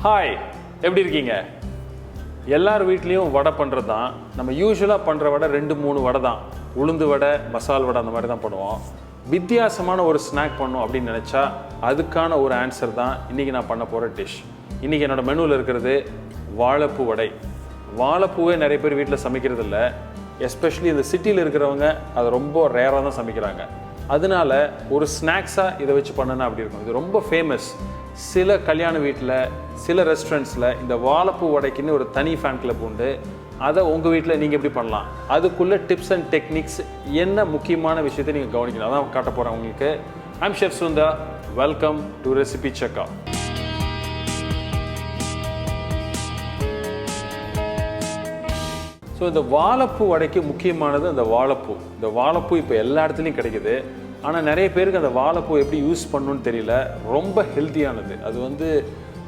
Hi, எப்படி இருக்கீங்க? எல்லார் வீட்லேயும் வடை பண்ணுறது தான். நம்ம யூஸ்வலாக பண்ணுற வடை 2-3 வடை தான். உளுந்து வடை, மசால் வடை அந்த மாதிரி தான் பண்ணுவோம். வித்தியாசமான ஒரு ஸ்நாக் பண்ணணும் அப்படின்னு நினச்சா அதுக்கான ஒரு ஆன்சர் தான் இன்றைக்கி நான் பண்ண போகிற டிஷ். இன்றைக்கி என்னோடய மெனுவில் இருக்கிறது வாழைப்பூ வடை. வாழைப்பூவே நிறைய பேர் வீட்டில் சமைக்கிறது இல்லை. எஸ்பெஷலி இந்த சிட்டியில் இருக்கிறவங்க அதை ரொம்ப ரேராக தான் சமைக்கிறாங்க. அதனால ஒரு ஸ்நாக்ஸாக இதை வச்சு பண்ணனா அப்படி இருக்கும். இது ரொம்ப ஃபேமஸ். சில கல்யாண வீட்டில், சில ரெஸ்டாரண்ட்ஸில் இந்த வாழைப்பூ வடைக்குன்னு ஒரு தனி ஃபேன் கிளப் உண்டு. அதை உங்கள் வீட்டில் நீங்கள் எப்படி பண்ணலாம், அதுக்குள்ளே டிப்ஸ் அண்ட் டெக்னிக்ஸ், என்ன முக்கியமான விஷயத்தை நீங்கள் கவனிக்கணும், அதான் காட்ட போகிறேன் உங்களுக்கு. I'm chef Sundha. Welcome to recipe செக்கா. ஸோ இந்த வாழைப்பூ வடைக்கு முக்கியமானது அந்த வாழைப்பூ. இந்த வாழைப்பூ இப்போ எல்லா இடத்துலையும் கிடைக்குது. ஆனால் நிறைய பேருக்கு அந்த வாழைப்பூ எப்படி யூஸ் பண்ணணுன்னு தெரியல. ரொம்ப ஹெல்த்தியானது. அது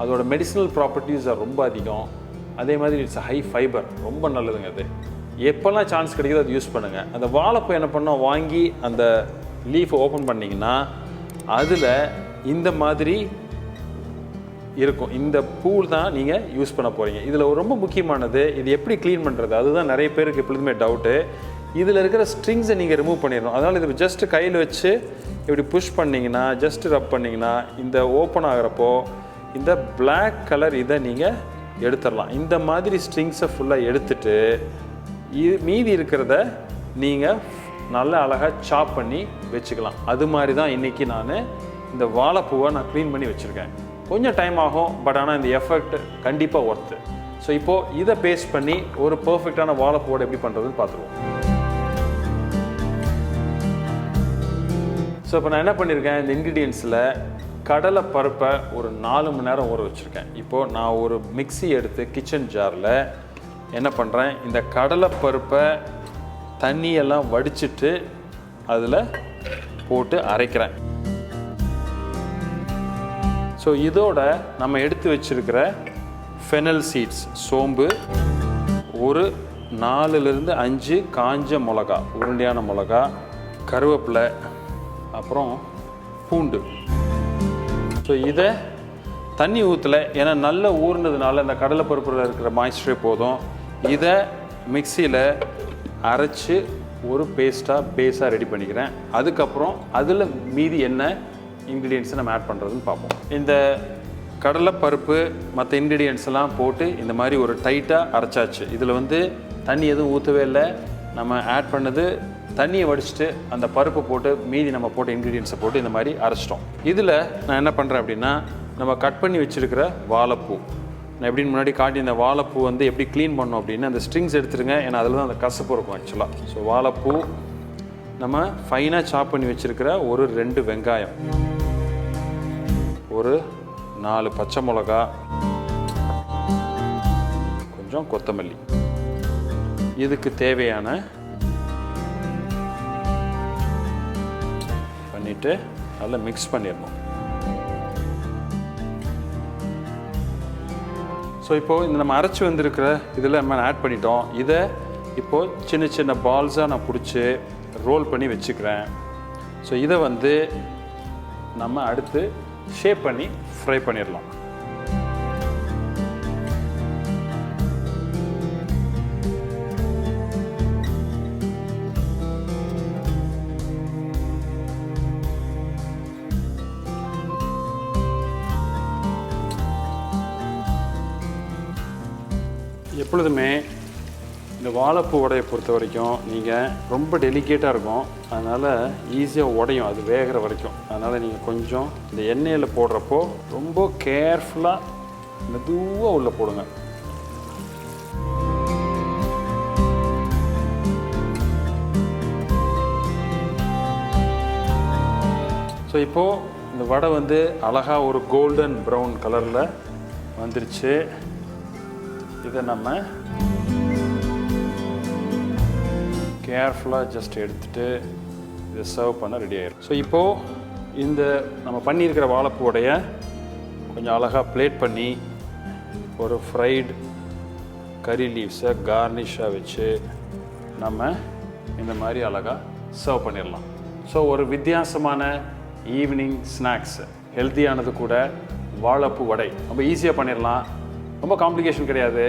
அதோட மெடிசினல் ப்ராப்பர்ட்டிஸ் ரொம்ப அதிகம். அதே மாதிரி இட்ஸ் ஹை ஃபைபர், ரொம்ப நல்லதுங்க. அது எப்போல்லாம் சான்ஸ் கிடைக்குதோ அது யூஸ் பண்ணுங்கள். அந்த வாழைப்பூ என்ன பண்ணோம், வாங்கி அந்த லீஃபை ஓப்பன் பண்ணிங்கன்னா அதில் இந்த மாதிரி இருக்கும். இந்த பூ தான் நீங்கள் யூஸ் பண்ண போகிறீங்க. இதில் ரொம்ப முக்கியமானது, இது எப்படி க்ளீன் பண்ணுறது, அதுதான் நிறைய பேருக்கு எப்பொழுதுமே டவுட்டு. இதில் இருக்கிற ஸ்ட்ரிங்ஸை நீங்கள் ரிமூவ் பண்ணிடணும். அதனால் இது ஜஸ்ட்டு கையில் வச்சு இப்படி புஷ் பண்ணிங்கன்னா, ஜஸ்ட்டு ரப் பண்ணிங்கன்னா, இந்த ஓப்பன் ஆகிறப்போ இந்த பிளாக் கலர் இதை நீங்கள் எடுத்துடலாம். இந்த மாதிரி ஸ்ட்ரிங்ஸை ஃபுல்லாக எடுத்துட்டு மீதி இருக்கிறத நீங்கள் நல்லா அழகாக சாப் பண்ணி வச்சுக்கலாம். அது மாதிரி தான் இன்றைக்கி நான் இந்த வாழைப்பூவை நான் க்ளீன் பண்ணி வச்சுருக்கேன். கொஞ்சம் டைம் ஆகும், பட் ஆனால் இந்த எஃபெக்ட் கண்டிப்பாக ஒர்த்து. ஸோ இப்போது இதை பேஸ்ட் பண்ணி ஒரு பர்ஃபெக்டான வாழைப்பூவோட எப்படி பண்ணுறதுன்னு பார்த்துருவோம். ஸோ இப்போ நான் என்ன பண்ணியிருக்கேன், இந்த இன்க்ரீடியன்ஸில் கடலை பருப்பை ஒரு 4 மணி நேரம் ஊற வச்சுருக்கேன். இப்போது நான் ஒரு மிக்ஸி எடுத்து கிச்சன் ஜாரில் என்ன பண்ணுறேன், இந்த கடலை பருப்பை தண்ணியெல்லாம் வடிச்சிட்டு அதில் போட்டு அரைக்கிறேன். ஸோ இதோட நம்ம எடுத்து வச்சுருக்கிற ஃபெனல் சீட்ஸ், சோம்பு, ஒரு 4-5 காஞ்ச மிளகா, உருண்டையான மிளகா, கருவேப்பிலை, அப்புறம் பூண்டு. ஸோ இதை தண்ணி ஊற்றலை, ஏன்னா நல்லா ஊறினதுனால இந்த கடலைப்பருப்பில் இருக்கிற மாய்ஸ்சரே போதும். இதை மிக்சியில் அரைச்சி ஒரு பேஸாக ரெடி பண்ணிக்கிறேன். அதுக்கப்புறம் அதில் மீதி என்ன இன்க்ரீடியன்ஸை நம்ம ஆட் பண்ணுறதுன்னு பார்ப்போம். இந்த கடலைப்பருப்பு மற்ற இன்க்ரீடியன்ஸ் எல்லாம் போட்டு இந்த மாதிரி ஒரு டைட்டாக அரைச்சாச்சு. இதில் தண்ணி எதுவும் ஊற்றவே இல்லை. நம்ம ஆட் பண்ணது தண்ணியை வடிச்சிட்டு அந்த பருப்பு போட்டு மீதி நம்ம போட்ட இன்க்ரீடியன்ஸை போட்டு இந்த மாதிரி அரைச்சிட்டோம். இதில் நான் என்ன பண்ணுறேன் அப்படின்னா, நம்ம கட் பண்ணி வச்சுருக்கிற வாழைப்பூ, நான் எப்படின்னு முன்னாடி காட்டி, இந்த வாழைப்பூ எப்படி க்ளீன் பண்ணோம் அப்படின்னு அந்த ஸ்ட்ரிங்ஸ் எடுத்துருங்க, ஏன்னா அதில் தான் அந்த கசப்பு இருக்கும் ஆக்சுவலாக. ஸோ வாழைப்பூ, நம்ம ஃபைனாக சாப் பண்ணி வச்சுருக்கிற ஒரு 2 வெங்காயம், ஒரு 4 பச்சை மிளகா, கொஞ்சம் கொத்தமல்லி, இதுக்கு தேவையான பண்ணிவிட்டு நல்லா மிக்ஸ் பண்ணிடணும். ஸோ இப்போது இந்த நம்ம அரைச்சி வந்திருக்கிற இதில் நம்ம ஆட் பண்ணிட்டோம். இதை இப்போது சின்ன சின்ன பால்ஸாக நான் பிடிச்சி ரோல் பண்ணி வச்சுக்கிறேன். ஸோ இதை நம்ம அடுத்து ஷேப் பண்ணி ஃப்ரை பண்ணிடலாம். எப்பொழுதுமே இந்த வாழைப்பூ வடையை பொறுத்த வரைக்கும் நீங்கள் ரொம்ப டெலிகேட்டாக இருக்கும், அதனால் ஈஸியாக உடையும் அது வேகிற வரைக்கும். அதனால் நீங்கள் கொஞ்சம் இந்த எண்ணெயில் போடுறப்போ ரொம்ப கேர்ஃபுல்லாக மெதுவாக உள்ளே போடுங்க. ஸோ இப்போது இந்த வடை அழகாக ஒரு கோல்டன் ப்ரௌன் கலரில் வந்துருச்சு. இதை நம்ம கேர்ஃபுல்லாக ஜஸ்ட் எடுத்துகிட்டு இதை சர்வ் பண்ண ரெடி ஆகிடும். ஸோ இப்போது இந்த நம்ம பண்ணியிருக்கிற வாழைப்பூடைய கொஞ்சம் அழகாக பிளேட் பண்ணி ஒரு ஃப்ரைடு கறி லீவ்ஸை கார்னிஷாக வச்சு நம்ம இந்த மாதிரி அழகாக சர்வ் பண்ணிடலாம். ஸோ ஒரு வித்தியாசமான ஈவினிங் ஸ்நாக்ஸ், ஹெல்த்தியானது கூட, வாழைப்பூ வடை. ரொம்ப ஈஸியாக பண்ணிடலாம், ரொம்ப காம்ப்ளிகேஷன் கிடையாது.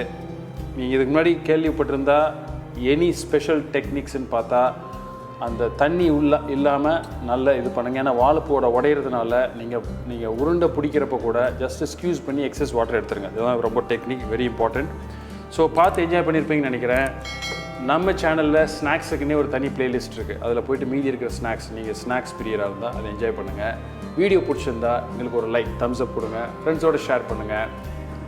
நீங்கள் இதுக்கு முன்னாடி கேள்விப்பட்டிருந்தா எனி ஸ்பெஷல் டெக்னிக்ஸ்ன்னு பார்த்தா அந்த தண்ணி இல்லாமல் நல்ல இது பண்ணுங்கள். ஏன்னா வாழைப்பூவோட உடையிறதுனால நீங்கள் உருண்டை பிடிக்கிறப்ப கூட ஜஸ்ட் ஸ்க்யூஸ் பண்ணி எக்ஸஸ் வாட்டர் எடுத்துருங்க. இதுதான் ரொம்ப டெக்னிக், வெரி இம்பார்ட்டண்ட். ஸோ பார்த்து என்ஜாய் பண்ணியிருப்பீங்கன்னு நினைக்கிறேன். நம்ம சேனலில் ஸ்நாக்ஸுக்குன்னே ஒரு தனி பிளேலிஸ்ட் இருக்குது. அதில் போய்ட்டு மீதி இருக்கிற ஸ்நாக்ஸ், நீங்கள் ஸ்நாக்ஸ் பிரியராக இருந்தால் அதை என்ஜாய் பண்ணுங்கள். வீடியோ பிடிச்சிருந்தா எங்களுக்கு ஒரு லைக், தம்ஸ் அப் கொடுங்க, ஃப்ரெண்ட்ஸோடு ஷேர் பண்ணுங்கள்.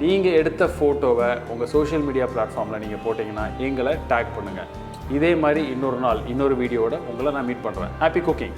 நீங்கள் எடுத்த ஃபோட்டோவை உங்கள் சோஷியல் மீடியா பிளாட்ஃபார்மில் நீங்கள் போட்டிங்கன்னா எங்களை டேக் பண்ணுங்கள். இதே மாதிரி இன்னொரு நாள் இன்னொரு வீடியோவோட உங்களை நான் மீட் பண்ணுறேன். Happy cooking.